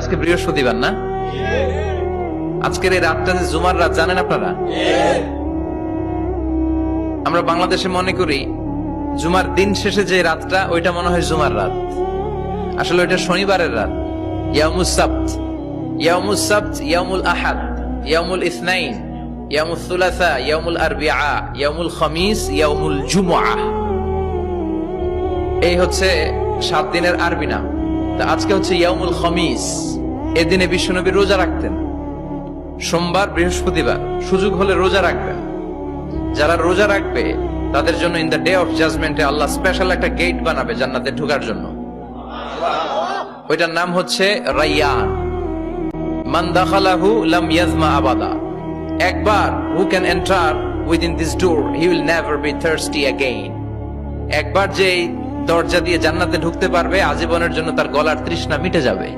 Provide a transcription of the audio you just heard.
আজকে বৃহস্পতিবার না? আজকের এই রাতটা যে জুমার রাত জানেন আপনারা? আমরা বাংলাদেশে মনে করি জুমার দিন শেষে যে রাতটা ওইটা মনে হয় জুমার রাত, আসলে ওইটা শনিবারের রাত। ইয়াউমুস সাবত, ইয়াউমুস সাবত, ইয়াউমুল আহাদ, ইয়াউমুল ইসনাইন, ইয়াউমুল সুলাসা, ইয়াউমুল আরবিআ, ইয়াউমুল খামিস, ইয়াউমুল জুমআহ। এই হচ্ছে 7 দিনের আরবি নাম। তা আজকে হচ্ছে ইয়াউমুল খামিস। এদিনে বিশ্বনবী রোজা রাখতেন, সোমবার বৃহস্পতিবার সুযোগ হলে রোজা রাখবেন। যারা রোজা রাখবে তাদের জন্য ইন দ্য ডে অফ জাজমেন্টে আল্লাহ স্পেশাল একটা গেট বানাবে জান্নাতে ঢোকার জন্য। ওইটার নাম হচ্ছে রাইয়ান। মান দাখালাহু লাম ইয়াজমা আবাদা। একবার who can enter within this door he will never be thirsty again. একবার যে দরজা দিয়ে জান্নাতে ঢুকতে পারবে আজীবনের জন্য তার গলার তৃষ্ণা মিটে যাবে।